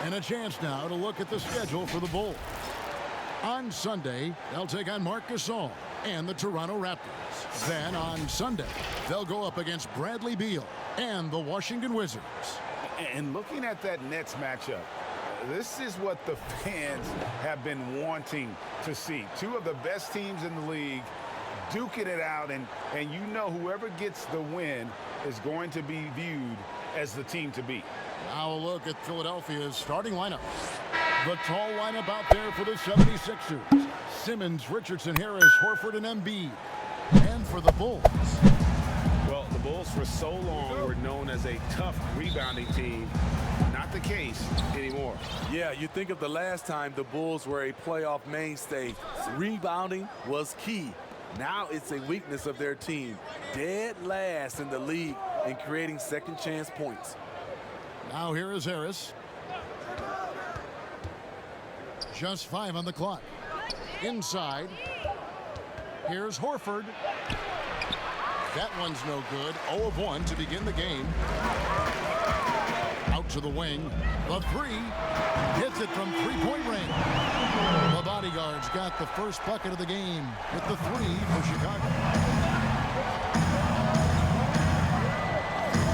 And a chance now to look at the schedule for the Bulls. On Sunday, they'll take on Marc Gasol and the Toronto Raptors. Then on Sunday, they'll go up against Bradley Beal and the Washington Wizards. And looking at that Nets matchup, this is what the fans have been wanting to see. Two of the best teams in the league duking it out, and you know whoever gets the win is going to be viewed as the team to beat. Now a look at Philadelphia's starting lineup. The tall lineup out there for the 76ers. Simmons, Richardson, Harris, Horford, and Embiid. And for the Bulls. Well, the Bulls for so long were known as a tough rebounding team. Not the case anymore. Yeah, you think of the last time the Bulls were a playoff mainstay. Rebounding was key. Now it's a weakness of their team. Dead last in the league in creating second chance points. Now here is Harris. Just 5 on the clock. Inside. Here's Horford. That one's no good. 0 of 1 to begin the game. Out to the wing. The three. Hits it from three-point range. The bodyguards got the first bucket of the game with the three for Chicago.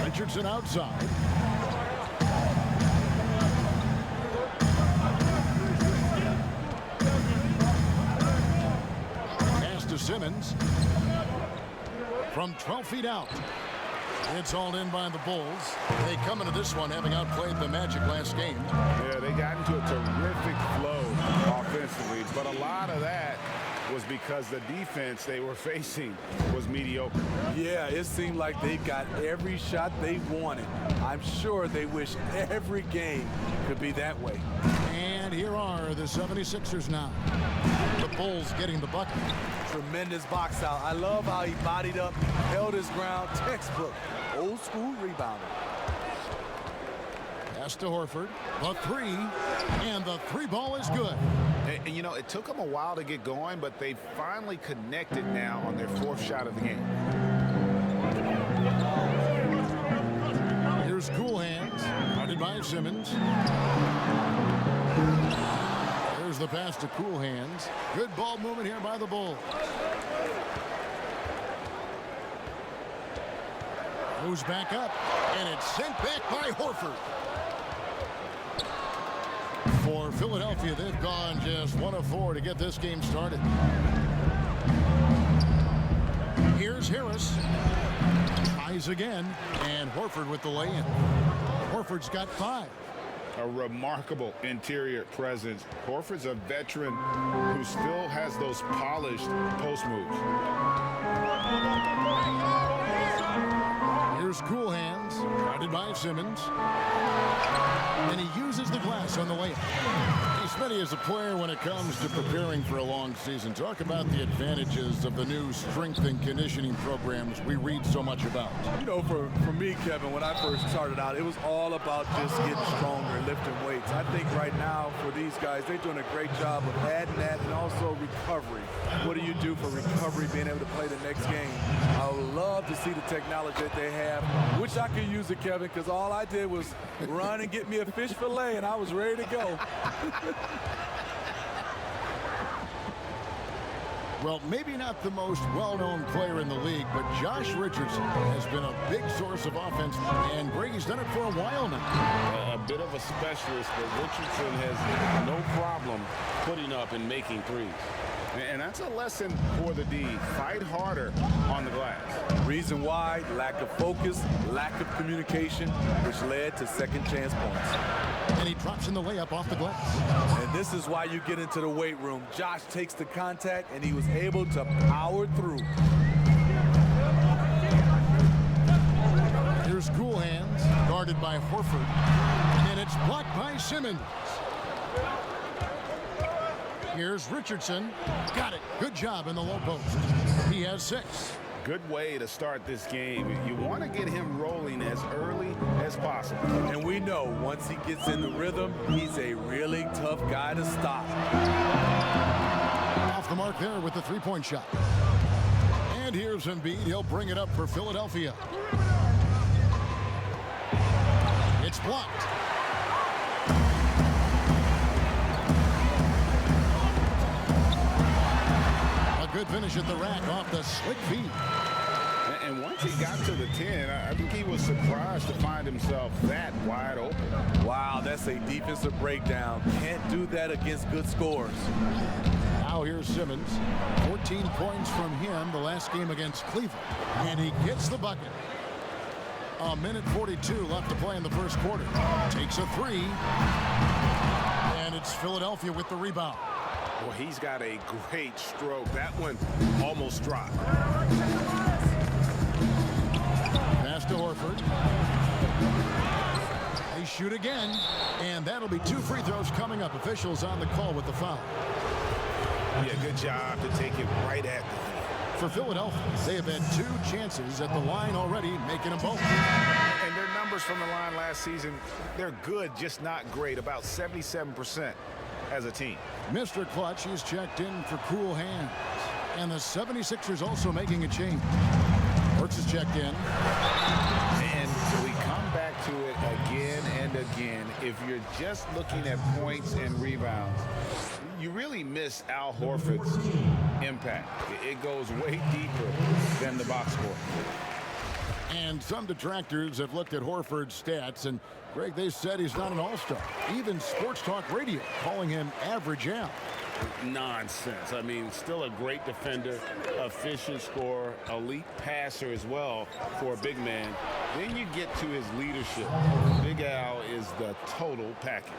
Richardson outside. Pass to Simmons. From 12 feet out. It's hauled in by the Bulls. They come into this one having outplayed the Magic last game. Yeah, they got into a terrific flow offensively, but a lot of that was because the defense they were facing was mediocre. Yeah, it seemed like they got every shot they wanted. I'm sure they wish every game could be that way. And here are the 76ers now. The Bulls getting the bucket. Tremendous box out. I love how he bodied up, held his ground. Textbook, old school rebounding. Pass to Horford. The three. And the three ball is good. And you know, it took them a while to get going, but they finally connected now on their fourth shot of the game. Here's Cool Hands. Guarded by Simmons. There's the pass to Cool Hands. Good ball movement here by the Bulls. Moves back up, and it's sent back by Horford. For Philadelphia, they've gone just 1 of 4 to get this game started. Here's Harris. Tries again, and Horford with the lay-in. Horford's got 5. A remarkable interior presence. Horford's a veteran who still has those polished post moves. Here's Cool Hands, guarded by Simmons. And he uses the glass on the layup. Hey, Smitty, as a player when it comes to preparing for a long season, talk about the advantages of the new strength and conditioning programs we read so much about. You know, for me, Kevin, when I first started out, it was all about just getting stronger, lifting weights. I think right now for these guys, they're doing a great job of adding that and also recovery. What do you do for recovery, being able to play the next game? I would love to see the technology that they have. Wish I could use it, Kevin, because all I did was run and get me a fish fillet, and I was ready to go. Well, maybe not the most well-known player in the league, but Josh Richardson has been a big source of offense, and Brady's done it for a while now. A bit of a specialist, but Richardson has no problem putting up and making threes. And that's a lesson for the D. Fight harder on the glass. Reason why, lack of focus, lack of communication, which led to second chance points. And he drops in the layup off the glass. And this is why you get into the weight room. Josh takes the contact, and he was able to power through. Here's Cool Hands, guarded by Horford. And it's blocked by Simmons. Here's Richardson. Got it. Good job in the low post. He has 6. Good way to start this game. You want to get him rolling as early as possible. And we know once he gets in the rhythm, he's a really tough guy to stop. Off the mark there with the three-point shot. And here's Embiid. He'll bring it up for Philadelphia. It's blocked. Good finish at the rack off the slick feet. And once he got to the 10, I think he was surprised to find himself that wide open. Wow, that's a defensive breakdown. Can't do that against good scores. Now here's Simmons. 14 points from him the last game against Cleveland. And he gets the bucket. A minute 42 left to play in the first quarter. Takes a three. And it's Philadelphia with the rebound. Well, he's got a great stroke. That one almost dropped. Pass to Horford. They shoot again. And that'll be 2 free throws coming up. Officials on the call with the foul. Yeah, good job to take it right at the line. For Philadelphia, they have had 2 chances at the line already, making them both. And their numbers from the line last season, they're good, just not great. About 77% as a team. Mr. Clutch, he's checked in for cool hands. And the 76ers also making a change. Burks is checked in. And we come back to it again and again. If you're just looking at points and rebounds, you really miss Al Horford's impact. It goes way deeper than the box score. And some detractors have looked at Horford's stats, and Greg, they said he's not an all-star. Even Sports Talk Radio calling him average Al. Nonsense. I mean, still a great defender, efficient scorer, elite passer as well for a big man. Then you get to his leadership. Big Al is the total package.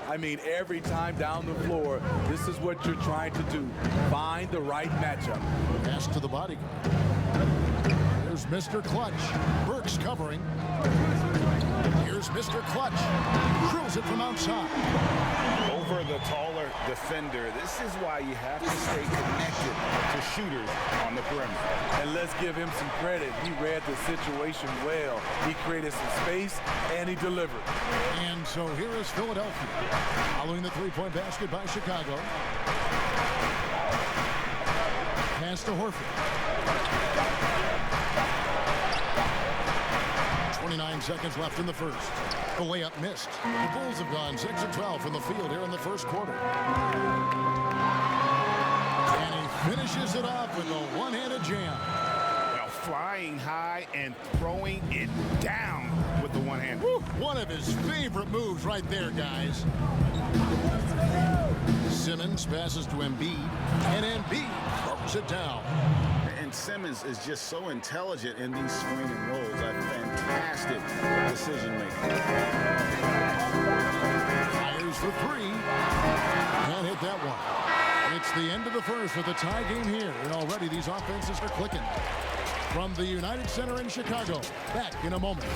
I mean, every time down the floor, this is what you're trying to do. Find the right matchup. Pass to the bodyguard. Here's Mr. Clutch. Burks covering. Here's Mr. Clutch. Drills it from outside. Over the taller defender. This is why you have to stay connected to shooters on the perimeter. And let's give him some credit. He read the situation well. He created some space, and he delivered. And so here is Philadelphia. Following the three-point basket by Chicago. Pass to Horford. 29 seconds left in the first. The layup missed. The Bulls have gone 6 of 12 from the field here in the first quarter. And he finishes it off with a one-handed jam. Well, flying high and throwing it down with the one hand. One of his favorite moves right there, guys. Simmons passes to Embiid, and Embiid throws it down. And Simmons is just so intelligent in these swinging rolls. A fantastic decision making. Fires for three. Can't hit that one. It's the end of the first with a tie game here, and already these offenses are clicking. From the United Center in Chicago, back in a moment.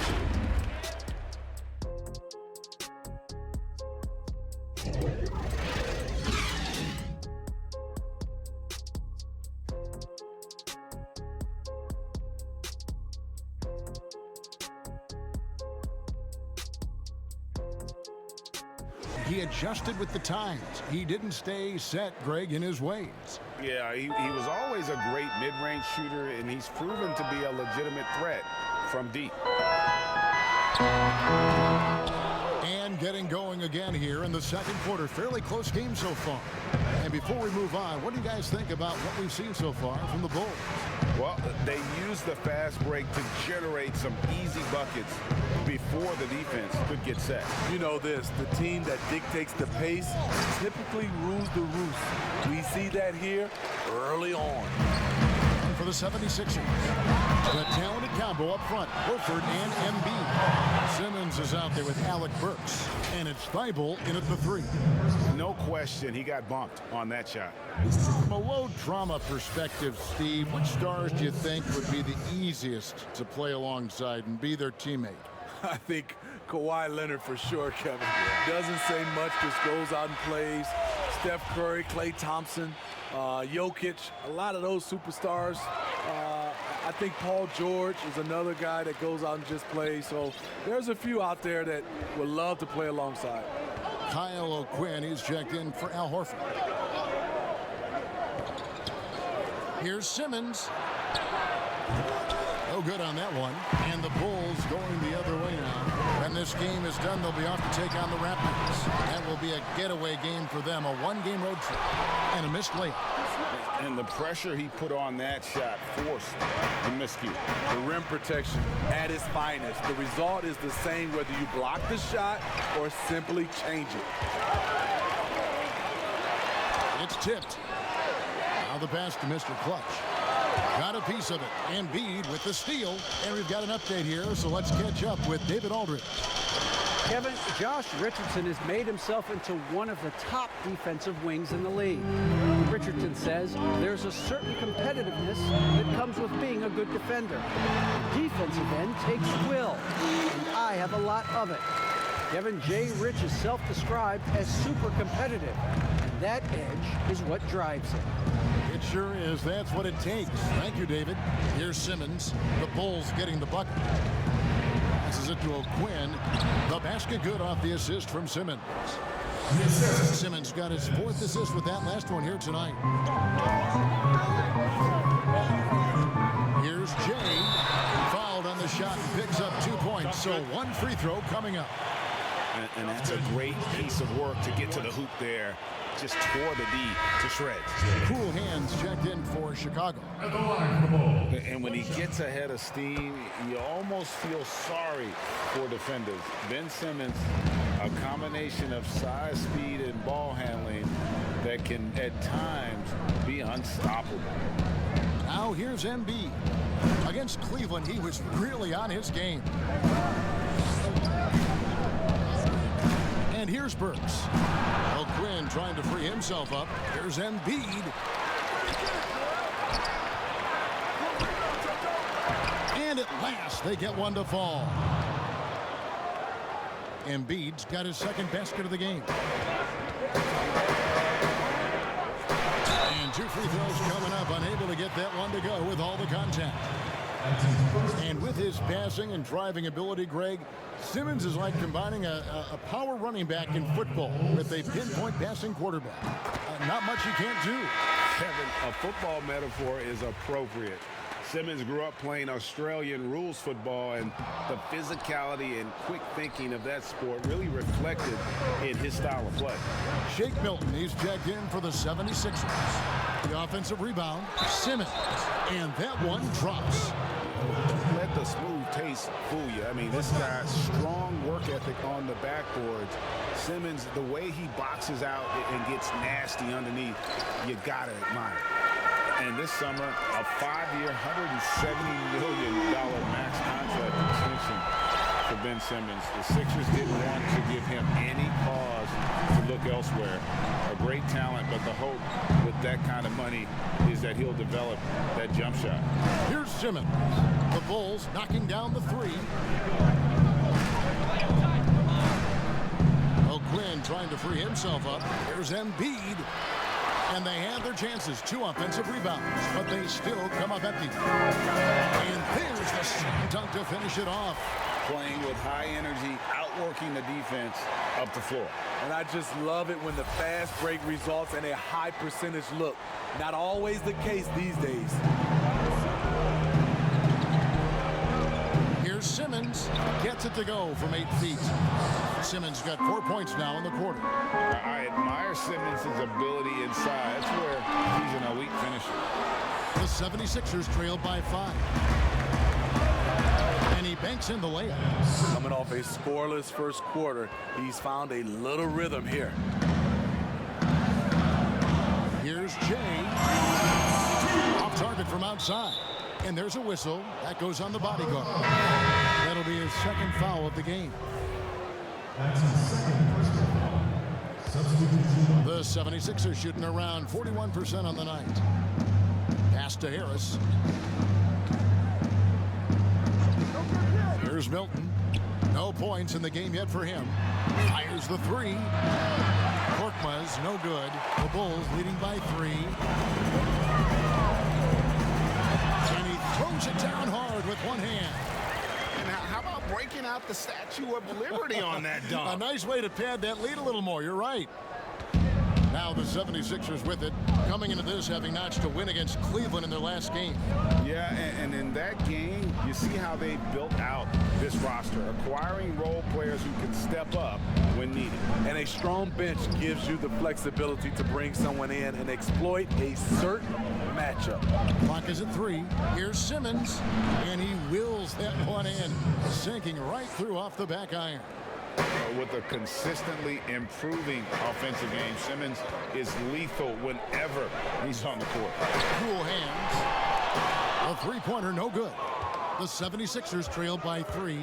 He adjusted with the times. He didn't stay set, Greg, in his ways. Yeah, he was always a great mid-range shooter, and he's proven to be a legitimate threat from deep. And getting going again here in the second quarter. Fairly close game so far. And before we move on, what do you guys think about what we've seen so far from the Bulls? Well, they use the fast break to generate some easy buckets before the defense could get set. You know this, the team that dictates the pace typically rules the roost. We see that here early on. And for the 76ers, the talented combo up front, Horford and Embiid. Simmons is out there with Alec Burks, and it's Thibault in at the three. No question, he got bumped on that shot. From a low drama perspective, Steve, which stars do you think would be the easiest to play alongside and be their teammate? I think Kawhi Leonard for sure, Kevin. Doesn't say much, just goes out and plays. Steph Curry, Klay Thompson, Jokic, a lot of those superstars. I think Paul George is another guy that goes out and just plays. So there's a few out there that would love to play alongside. Kyle O'Quinn, he's checked in for Al Horford. Here's Simmons. No good on that one. And the Bulls going the other way now. When this game is done, they'll be off to take on the Raptors. That will be a getaway game for them, a one-game road trip, and a missed layup. And the pressure he put on that shot forced the miscue. The rim protection at its finest. The result is the same whether you block the shot or simply change it. It's tipped. Now the pass to Mr. Clutch. Got a piece of it. Embiid with the steal. And we've got an update here, so let's catch up with David Aldridge. Kevin, Josh Richardson has made himself into one of the top defensive wings in the league. Richardson says there's a certain competitiveness that comes with being a good defender. The defensive end takes will, and I have a lot of it. Kevin J. Rich is self-described as super competitive, and that edge is what drives him. It sure is. That's what it takes. Thank you, David. Here's Simmons. The Bulls getting the bucket. Passes it to O'Quinn. The basket good off the assist from Simmons. Simmons got his 4th assist with that last one here tonight. Here's Jay. Fouled on the shot and picks up 2 points. So 1 free throw coming up. And that's a great piece of work to get to the hoop there. Just tore the D to shreds. Cool hands checked in for Chicago. And when he gets ahead of steam, you almost feel sorry for defenders. Ben Simmons, a combination of size, speed, and ball handling that can at times be unstoppable. Now here's Embiid. Against Cleveland, he was really on his game. And here's Burks. O'Quinn trying to free himself up. Here's Embiid. And at last, they get one to fall. Embiid's got his 2nd basket of the game. And 2 free throws coming up. Unable to get that one to go with all the contact. And with his passing and driving ability, Greg, Simmons is like combining a power running back in football with a pinpoint passing quarterback. Not much he can't do. Kevin, a football metaphor is appropriate. Simmons grew up playing Australian rules football, and the physicality and quick thinking of that sport really reflected in his style of play. Shake Milton, he's checked in for the 76ers. The offensive rebound, Simmons. And that one drops. Let the smooth taste fool you. I mean, this guy's strong work ethic on the backboards. Simmons, the way he boxes out and gets nasty underneath, you gotta admire. And this summer, a 5-year, $170 million max contract extension for Ben Simmons. The Sixers didn't want to give him any cause to look elsewhere. A great talent, but the hope with that kind of money is that he'll develop that jump shot. Here's Simmons. The Bulls knocking down the 3. O'Quinn trying to free himself up. Here's Embiid. And they have their chances. 2 offensive rebounds, but they still come up empty. And there's the slam dunk to finish it off. Playing with high energy, outworking the defense up the floor. And I just love it when the fast break results in a high percentage look. Not always the case these days. Here's Simmons. Gets it to go from 8 feet. Simmons got 4 points now in the quarter. I admire Simmons' ability inside. That's where he's an elite finisher. The 76ers trailed by 5. And he banks in the layup. Coming off a scoreless first quarter, he's found a little rhythm here. Here's Jay. Off target from outside. And there's a whistle. That goes on the bodyguard. That'll be his 2nd foul of the game. The 76ers shooting around 41% on the night. Pass to Harris. Here's Milton. No points in the game yet for him. Fires the 3. Korkmaz, no good. The Bulls leading by 3. And he throws it down hard with one hand. And how about breaking out the Statue of Liberty on that dunk? A nice way to pad that lead a little more. You're right. Now the 76ers with it, coming into this having notched a win against Cleveland in their last game. Yeah, and in that game, you see how they built out this roster, acquiring role players who can step up when needed. And a strong bench gives you the flexibility to bring someone in and exploit a certain matchup. Clock is at 3. Here's Simmons, and he wills that one in, sinking right through off the back iron. With a consistently improving offensive game, Simmons is lethal whenever he's on the court. Cool hands. A three-pointer, no good. The 76ers trailed by 3.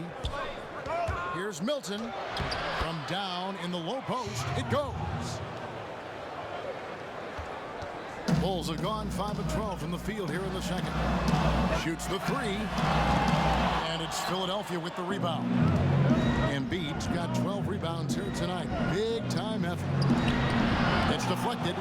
Here's Milton. From down in the low post, it goes. Bulls have gone 5 of 12 from the field here in the second. Shoots the 3. And it's Philadelphia with the rebound. Embiid's got 12 rebounds here tonight. Big time effort. It's deflected.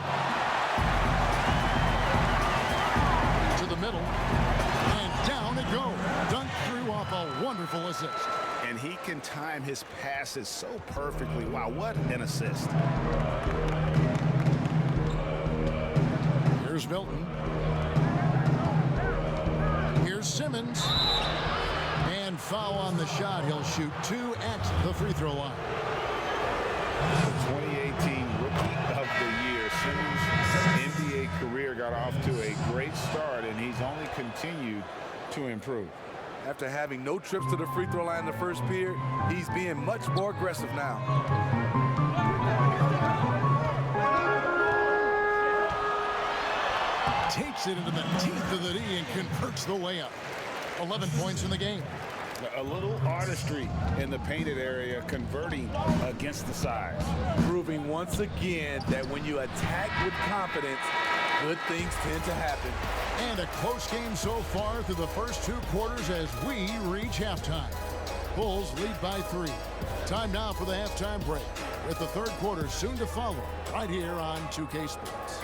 To the middle. And down it goes. Dunked through off a wonderful assist. And he can time his passes so perfectly. Wow, what an assist. Here's Milton. Here's Simmons. And foul on the shot. He'll shoot 2 at the free throw line. The 2018 Rookie of the Year. Simmons' NBA career got off to a great start, and he's only continued to improve. After having no trips to the free throw line in the first period, he's being much more aggressive now. Takes it into the teeth of the D and converts the layup. 11 points in the game. A little artistry in the painted area, converting against the size. Proving once again that when you attack with confidence, good things tend to happen. And a close game so far through the first 2 quarters as we reach halftime. Bulls lead by 3. Time now for the halftime break, with the third quarter soon to follow right here on 2K Sports.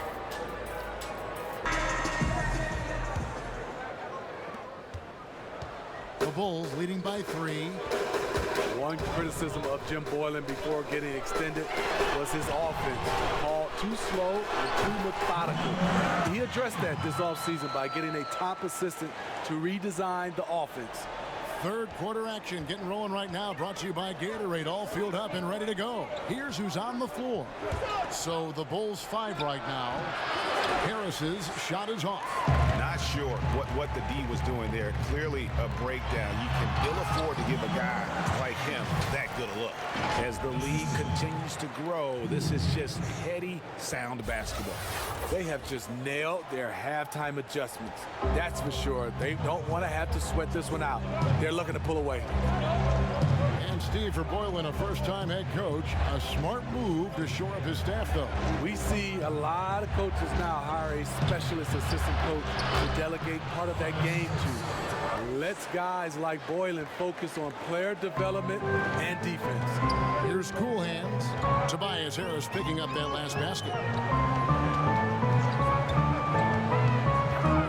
The Bulls leading by 3. One criticism of Jim Boylen before getting extended was his offense, called too slow and too methodical. He addressed that this offseason by getting a top assistant to redesign the offense. Third quarter action getting rolling right now, brought to you by Gatorade, all filled up and ready to go. Here's who's on the floor. So the Bulls 5 right now. Harris's shot is off. Not sure what the D was doing there. Clearly a breakdown. You can ill afford to give a guy like him that good a look. As the league continues to grow, this is just heady, sound basketball. They have just nailed their halftime adjustments. That's for sure. They don't want to have to sweat this one out. They're looking to pull away. And Steve, for Boylen, a first-time head coach, a smart move to shore up his staff, though. We see a lot of coaches now hire a specialist assistant coach to delegate part of that game to. Lets guys like Boylen focus on player development and defense. Here's cool hands. Tobias Harris picking up that last basket.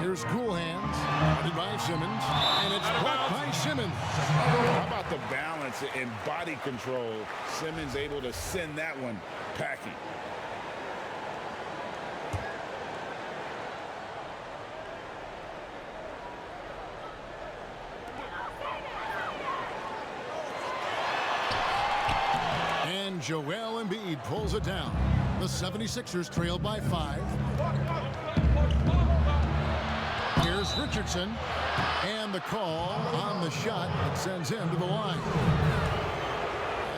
Here's cool hands. Guarded by Simmons. And it's blocked by Simmons. How about the balance and body control? Simmons able to send that one packing. And Joel Embiid pulls it down. The 76ers trail by 5. Here's Richardson. And the call on the shot that sends him to the line.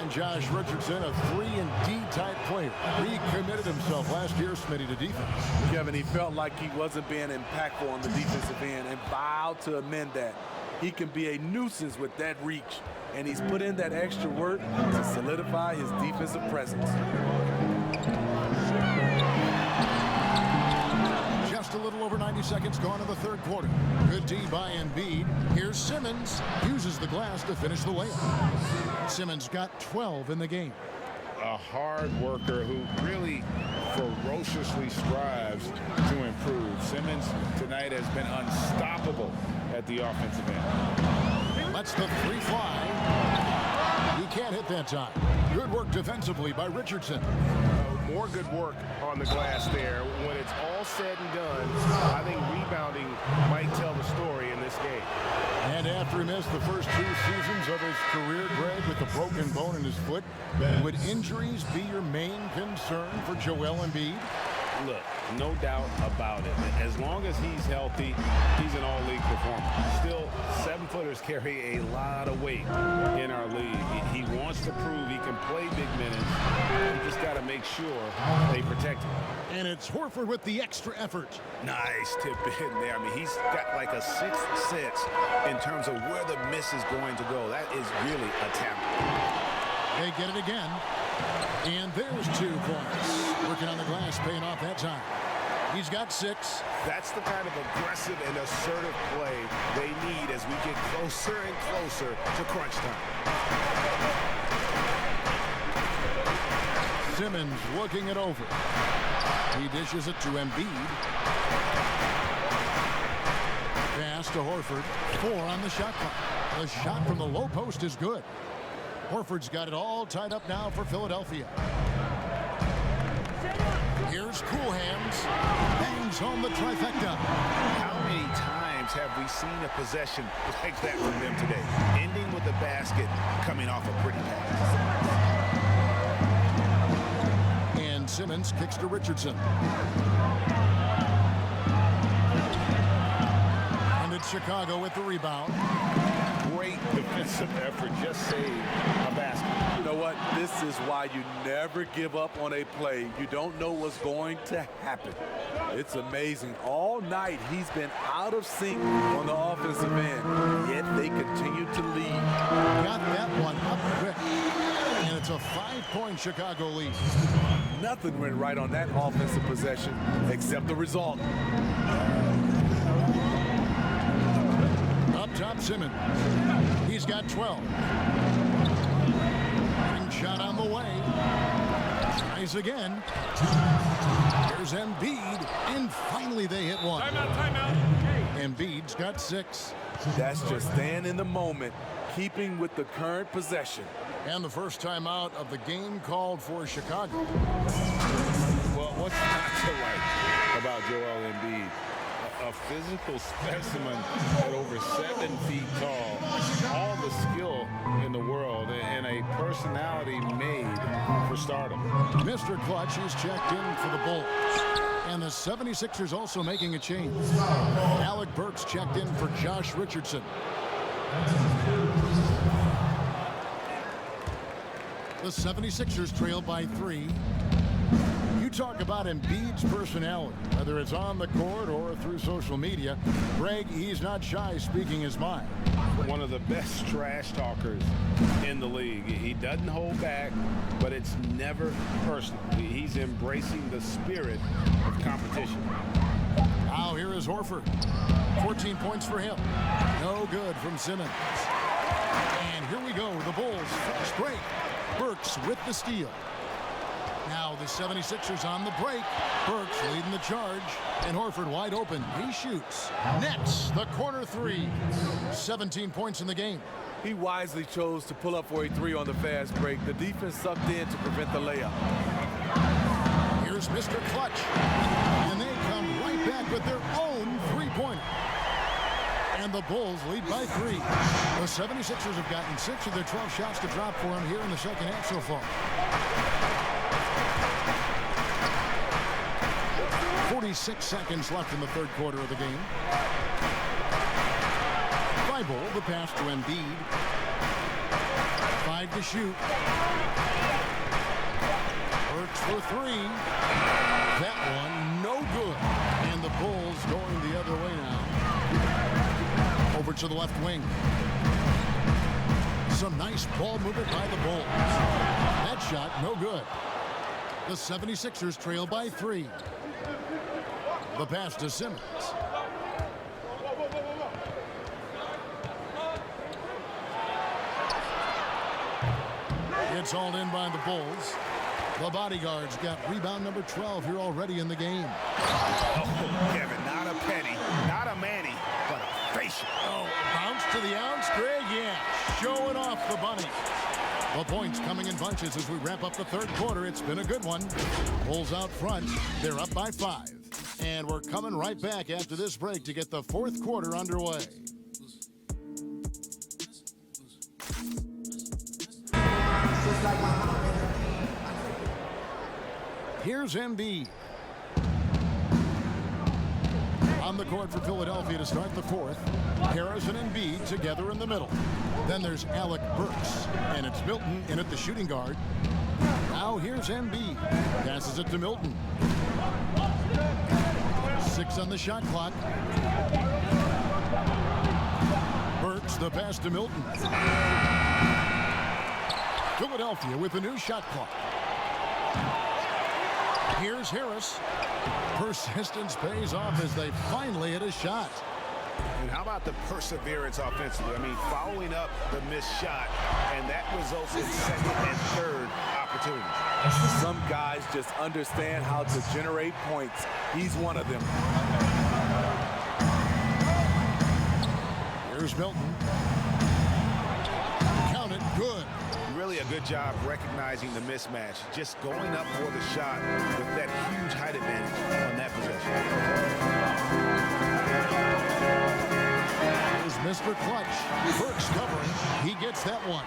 And Josh Richardson, a 3-and-D type player. Recommitted himself last year, Smitty, to defense. Kevin, he felt like he wasn't being impactful on the defensive end and vowed to amend that. He can be a nuisance with that reach, and he's put in that extra work to solidify his defensive presence. Just a little over 90 seconds gone in the third quarter. Good D by Embiid. Here's Simmons. Uses the glass to finish the layup. Simmons got 12 in the game. A hard worker who really ferociously strives to improve. Simmons tonight has been unstoppable at the offensive end. Lets the 3 fly. He can't hit that time. Good work defensively by Richardson. more good work on the glass there. When it's all said and done, I think rebounding might tell the story in this game. And after he missed the first 2 seasons of his career, Greg, with a broken bone in his foot, would injuries be your main concern for Joel Embiid? Look, no doubt about it. As long as he's healthy, he's an all-league performer. Still, 7-footers carry a lot of weight in our league. He wants to prove he can play big minutes. You just got to make sure they protect him. And it's Horford with the extra effort. Nice tip in there. I mean, he's got like a 6th sense in terms of where the miss is going to go. That is really a talent. They get it again. And there's 2 points. Working on the glass, paying off that time. He's got 6. That's the kind of aggressive and assertive play they need as we get closer and closer to crunch time. Simmons looking it over. He dishes it to Embiid. Pass to Horford. 4 on the shot clock. The shot from the low post is good. Horford's got it all tied up now for Philadelphia. Here's Cool Hands. Bangs home the trifecta. How many times have we seen a possession like that from them today? Ending with the basket, coming off a pretty pass. And Simmons kicks to Richardson. And it's Chicago with the rebound. Great defensive effort, just saved a basket. You know what? This is why you never give up on a play. You don't know what's going to happen. It's amazing. All night he's been out of sync on the offensive end, yet they continue to lead. Got that one up quick. And it's a 5-point Chicago lead. Nothing went right on that offensive possession except the result. Up top, Simmons. He's got 12. Ring shot on the way. Tries again. Here's Embiid. And finally they hit one. Timeout. Embiid's got 6. That's just staying in the moment, keeping with the current possession. And the first time out of the game called for Chicago. Well, what's not to like about Joel Embiid? A physical specimen at over 7 feet tall, all the skill in the world, and a personality made for stardom. Mr. Clutch is checked in for the Bulls. And the 76ers also making a change. Alec Burks checked in for Josh Richardson. The 76ers trail by 3. You talk about Embiid's personality, whether it's on the court or through social media. Greg, he's not shy speaking his mind. One of the best trash talkers in the league. He doesn't hold back, but it's never personal. He's embracing the spirit of competition. Now here is Horford. 14 points for him. No good from Simmons. And here we go. The Bulls fast break. Burks with the steal. Now the 76ers on the break. Burks leading the charge. And Horford wide open. He shoots. Nets the corner 3. 17 points in the game. He wisely chose to pull up for a 3 on the fast break. The defense sucked in to prevent the layup. Here's Mr. Clutch. And they come right back with their own 3-pointer. And the Bulls lead by 3. The 76ers have gotten 6 of their 12 shots to drop for them here in the second half so far. 46 seconds left in the third quarter of the game. Thibault, the pass to Embiid. 5 to shoot. Burks for 3. That one, no good. And the Bulls going the other way now. Over to the left wing. Some nice ball movement by the Bulls. That shot, no good. The 76ers trail by 3. The pass to Simmons. It's hauled in by the Bulls. The bodyguards got rebound number 12 here already in the game. Oh, Kevin, not a penny, not a Manny, but a facial. Oh, bounce to the ounce, Greg, yeah. Showing off the bunny. The points coming in bunches as we wrap up the third quarter. It's been a good one. Bulls out front. They're up by 5. And we're coming right back after this break to get the fourth quarter underway. Here's Embiid. On the court for Philadelphia to start the fourth. Harris and Embiid together in the middle. Then there's Alec Burks, and it's Milton in at the shooting guard. Now here's Embiid. Passes it to Milton. 6 on the shot clock. Burks the pass to Milton. Philadelphia with a new shot clock. Here's Harris. Persistence pays off as they finally hit a shot. And how about the perseverance offensively? I mean, following up the missed shot, and that results in second and third opportunities. Some guys just understand how to generate points. He's one of them. Here's Milton. Count it, good. Really a good job recognizing the mismatch, just going up for the shot with that huge height advantage on that possession. Here's Mr. Clutch. Burks covering. He gets that one.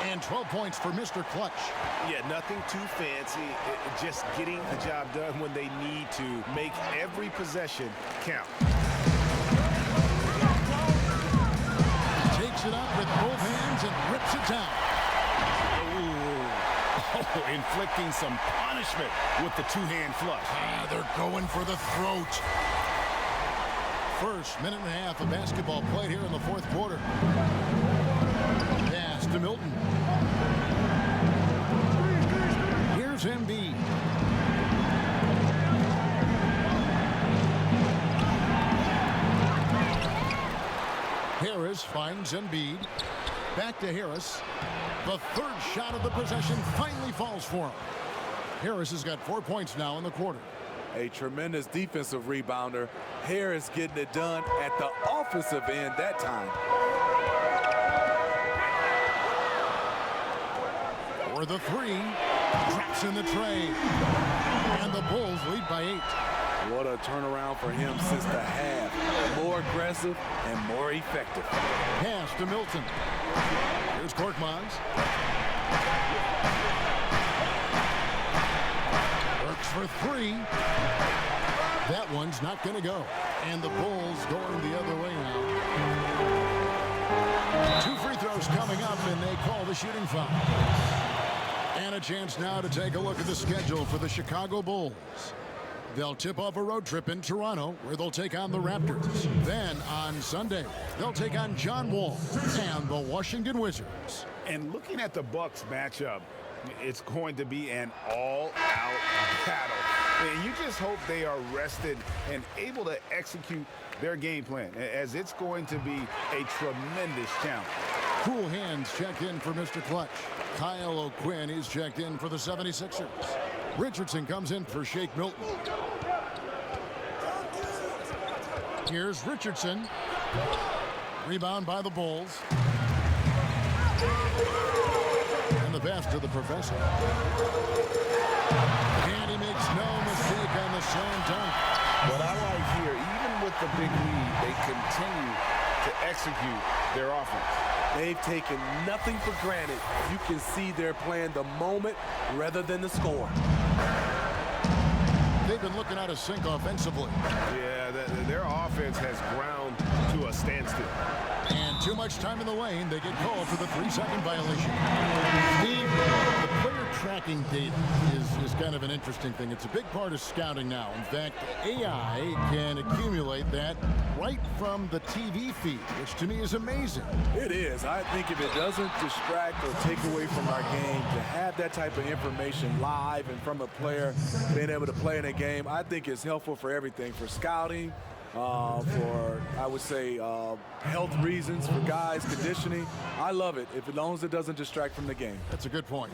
And 12 points for Mr. Clutch. Yeah, nothing too fancy. Just getting the job done when they need to. Make every possession count. Takes it up with both hands and rips it down. Oh, inflicting some punishment with the two-hand flush. They're going for the throat. First minute and a half of basketball played here in the fourth quarter. Pass to Milton. Here's Embiid. Harris finds Embiid. Back to Harris. The third shot of the possession finally falls for him. Harris has got 4 points now in the quarter. A tremendous defensive rebounder. Harris getting it done at the offensive end that time. For the three. Drops in the tray. And the Bulls lead by 8. What a turnaround for him since the half. More aggressive and more effective. Pass to Milton. Here's Korkmaz. Works for 3. That one's not going to go. And the Bulls going the other way now. 2 free throws coming up, and they call the shooting foul. And a chance now to take a look at the schedule for the Chicago Bulls. They'll tip off a road trip in Toronto, where they'll take on the Raptors. Then on Sunday, they'll take on John Wall and the Washington Wizards. And looking at the Bucks matchup, it's going to be an all-out battle. And you just hope they are rested and able to execute their game plan, as it's going to be a tremendous challenge. Cool hands checked in for Mr. Clutch. Kyle O'Quinn is checked in for the 76ers. Richardson comes in for Shake Milton. Here's Richardson. Rebound by the Bulls. And the pass to the professor. And he makes no mistake on the slam dunk. What I like here, even with the big lead, they continue to execute their offense. They've taken nothing for granted. You can see they're playing the moment rather than the score. They've been looking out of sync offensively. Yeah, their offense has ground to a standstill. And too much time in the lane, they get called for the 3-second violation. Steve, the player tracking data is kind of an interesting thing. It's a big part of scouting now. In fact, AI can accumulate that right from the TV feed, which to me is amazing. It is. I think if it doesn't distract or take away from our game, to have that type of information live and from a player being able to play in a game, I think it's helpful for everything, for scouting, for, I would say, health reasons, for guys, conditioning. I love it, as long as it doesn't distract from the game. That's a good point.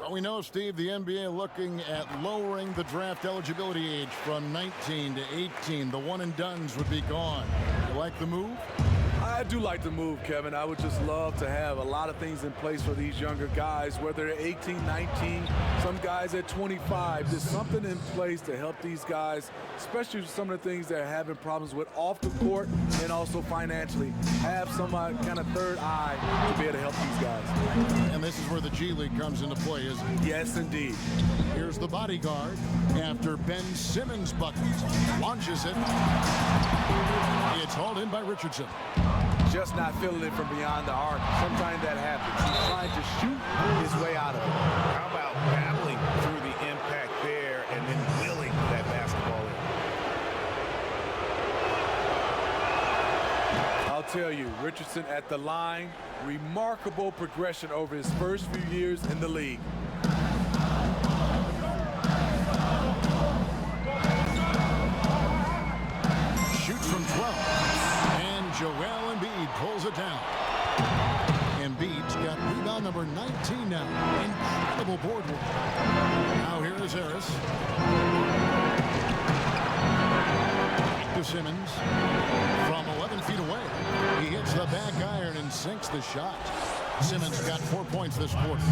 Well, we know, Steve, the NBA looking at lowering the draft eligibility age from 19 to 18. The one-and-dones would be gone. You like the move? I I do like the move, Kevin. I would just love to have a lot of things in place for these younger guys, whether they're 18, 19, some guys at 25. There's something in place to help these guys, especially some of the things they're having problems with off the court and also financially. Have some kind of third eye to be able to help these guys. And this is where the G League comes into play, isn't it? Yes, indeed. Here's the bodyguard after Ben Simmons buckets. Launches it. It's hauled in by Richardson. Just not feeling it from beyond the arc. Sometimes that happens. He's trying to shoot his way out of it. How about battling through the impact there and then willing that basketball in? I'll tell you, Richardson at the line, remarkable progression over his first few years in the league. Shoots from 12. And Joel Embiid pulls it down. Embiid's got rebound number 19 now. Incredible board work. Now here is Harris. To Simmons. From 11 feet away. He hits the back iron and sinks the shot. Simmons got 4 points this quarter.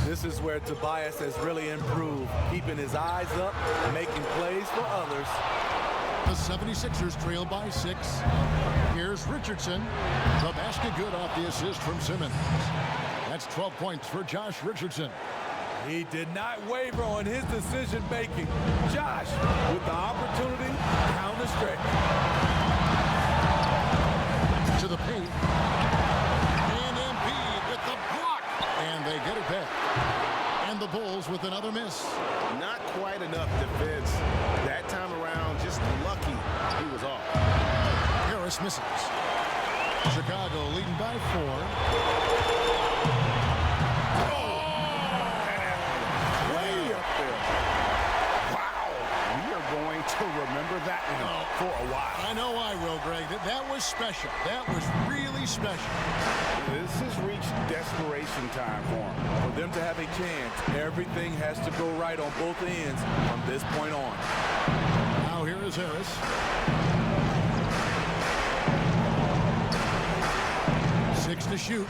This is where Tobias has really improved, keeping his eyes up, making plays for others. The 76ers trail by 6. Here's Richardson. The basket good off the assist from Simmons. That's 12 points for Josh Richardson. He did not waver on his decision making. Josh with the opportunity down the stretch. To the paint. And Embiid with the block. And they get it back. And the Bulls with another miss. Not quite enough defense. That time around, just lucky he was off. Harris misses. Chicago leading by 4. To remember that one for a while. I know I will, Greg. That was special. That was really special. This has reached desperation time for him. For them to have a chance, everything has to go right on both ends from this point on. Now here is Harris. Six to shoot.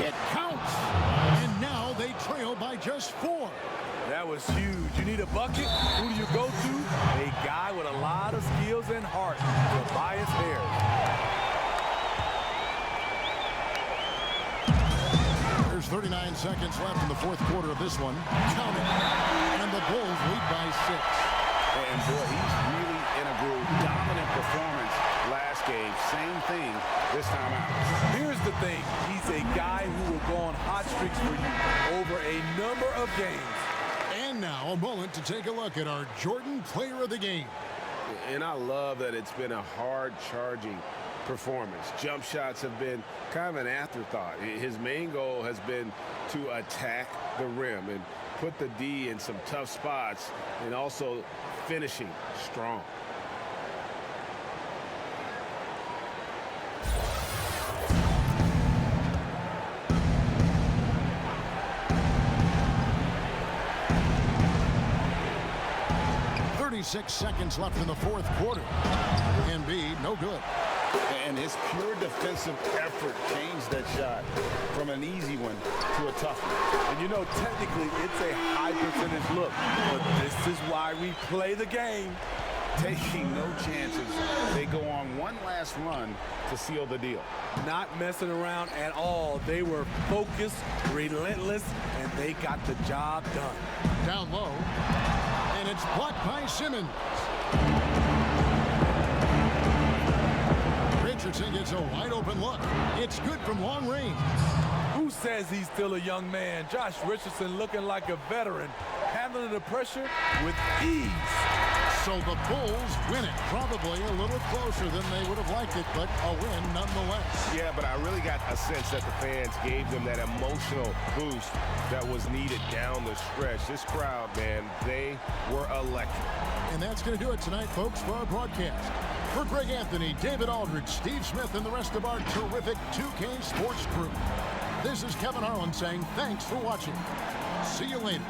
It counts. And now they trail by just 4. That was huge. You need a bucket? Who do you go to? A guy with a lot of skills and heart, Tobias Harris. There's 39 seconds left in the fourth quarter of this one. Counting. And the Bulls lead by 6. And boy, he's really in a groove. Dominant performance last game. Same thing this time out. Here's the thing. He's a guy who will go on hot streaks for you over a number of games. And now a moment to take a look at our Jordan Player of the Game. And I love that it's been a hard-charging performance. Jump shots have been kind of an afterthought. His main goal has been to attack the rim and put the D in some tough spots and also finishing strong. Six seconds left in the fourth quarter. Embiid, no good. And his pure defensive effort changed that shot from an easy one to a tough one. And you know, technically, it's a high percentage look. But this is why we play the game. Taking no chances. They go on one last run to seal the deal. Not messing around at all. They were focused, relentless, and they got the job done. Down low. And it's blocked by Simmons. Richardson gets a wide open look. It's good from long range. Who says he's still a young man? Josh Richardson looking like a veteran, handling the pressure with ease. So the Bulls win it. Probably a little closer than they would have liked it, but a win nonetheless. Yeah, but I really got a sense that the fans gave them that emotional boost that was needed down the stretch. This crowd, man, they were electric. And that's going to do it tonight, folks, for our broadcast. For Greg Anthony, David Aldridge, Steve Smith, and the rest of our terrific 2K Sports crew, this is Kevin Harlan saying thanks for watching. See you later.